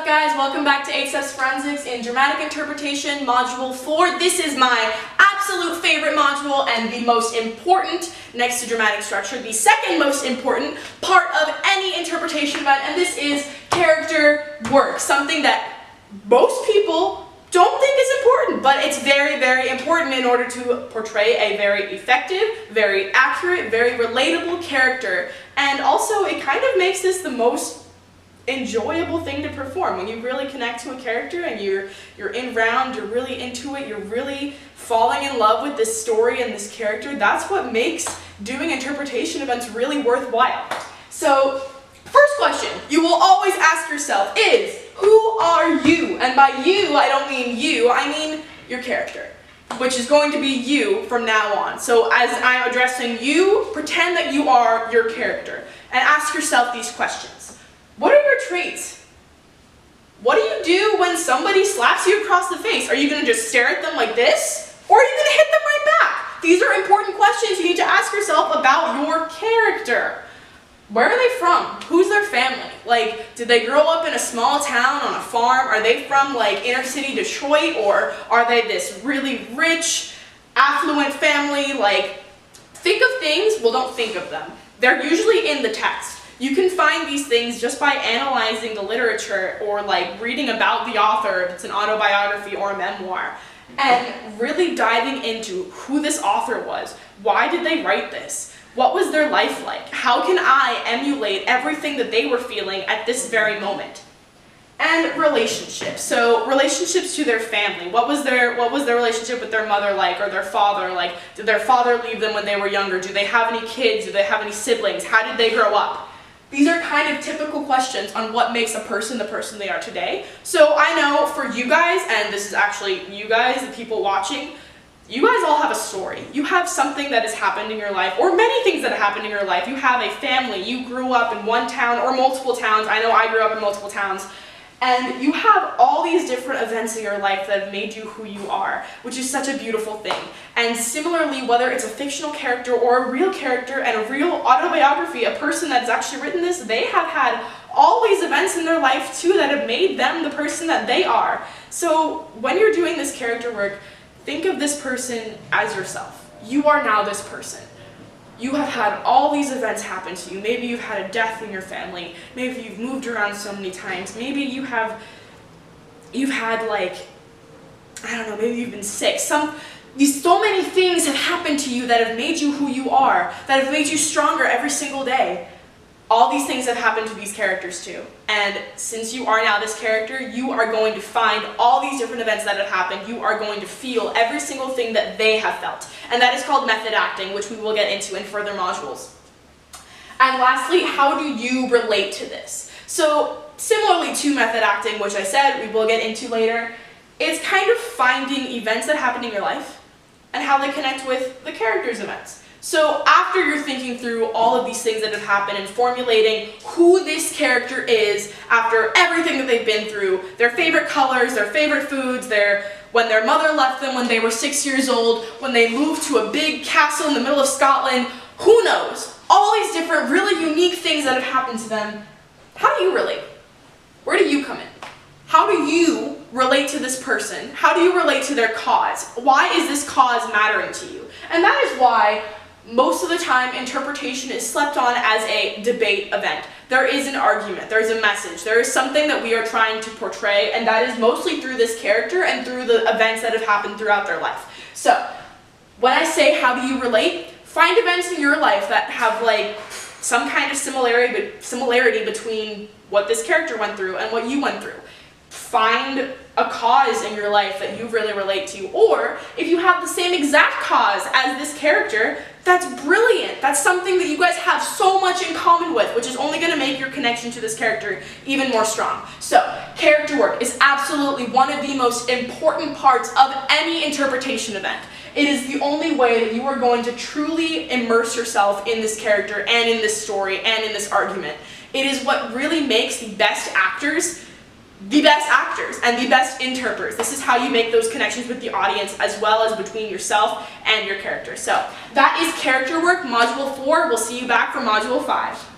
up, guys? Welcome back to 8 Steps Forensics in Dramatic Interpretation, Module 4. This is my absolute favorite module and the most important, next to dramatic structure, the second most important part of any interpretation event, and this is character work, something that most people don't think is important, but it's very, very important in order to portray a very effective, very accurate, very relatable character, and also it kind of makes this the most enjoyable thing to perform. When you really connect to a character and you're in round, you're really into it, you're really falling in love with this story and this character, that's what makes doing interpretation events really worthwhile. So, first question you will always ask yourself is, who are you? And by you, I don't mean you, I mean your character, which is going to be you from now on. So as I'm addressing you, pretend that you are your character and ask yourself these questions. What are your traits? What do you do when somebody slaps you across the face? Are you going to just stare at them like this? Or are you going to hit them right back? These are important questions you need to ask yourself about your character. Where are they from? Who's their family? Like, did they grow up in a small town on a farm? Are they from like inner city Detroit? Or are they this really rich, affluent family? Like, think of things, well, don't think of them. They're usually in the text. You can find these things just by analyzing the literature or like reading about the author if it's an autobiography or a memoir, and really diving into who this author was. Why did they write this? What was their life like? How can I emulate everything that they were feeling at this very moment? And relationships. So relationships to their family. What was their relationship with their mother like, or their father like? Did their father leave them when they were younger? Do they have any kids? Do they have any siblings? How did they grow up? These are kind of typical questions on what makes a person the person they are today. So I know for you guys, and this is actually you guys, the people watching, you guys all have a story. You have something that has happened in your life, or many things that have happened in your life. You have a family. You grew up in one town or multiple towns. I know I grew up in multiple towns. And you have all these different events in your life that have made you who you are, which is such a beautiful thing. And similarly, whether it's a fictional character or a real character and a real autobiography, a person that's actually written this, they have had all these events in their life too that have made them the person that they are. So when you're doing this character work, think of this person as yourself. You are now this person. You have had all these events happen to you. Maybe you've had a death in your family. Maybe you've moved around so many times. Maybe you've had like, I don't know, maybe you've been sick. So many things have happened to you that have made you who you are, that have made you stronger every single day. All these things have happened to these characters too. And since you are now this character, you are going to find all these different events that have happened. You are going to feel every single thing that they have felt. And that is called method acting, which we will get into in further modules. And lastly, how do you relate to this? So similarly to method acting, which I said we will get into later, it's kind of finding events that happen in your life and how they connect with the character's events. So after you're thinking through all of these things that have happened and formulating who this character is after everything that they've been through, their favorite colors, their favorite foods, when their mother left them when they were 6 years old, when they moved to a big castle in the middle of Scotland, who knows? All these different really unique things that have happened to them. How do you relate? Where do you come in? How do you relate to this person? How do you relate to their cause? Why is this cause mattering to you? And that is why most of the time, interpretation is slept on as a debate event. There is an argument, there is a message, there is something that we are trying to portray, and that is mostly through this character and through the events that have happened throughout their life. So, when I say how do you relate, find events in your life that have like some kind of similarity between what this character went through and what you went through. Find a cause in your life that you really relate to, or if you have the same exact cause as this character, that's brilliant. That's something that you guys have so much in common with, which is only going to make your connection to this character even more strong. So, character work is absolutely one of the most important parts of any interpretation event. It is the only way that you are going to truly immerse yourself in this character and in this story and in this argument. It is what really makes the best actors and the best interpreters. This is how you make those connections with the audience as well as between yourself and your character. So that is character work, module 4. We'll see you back for module 5.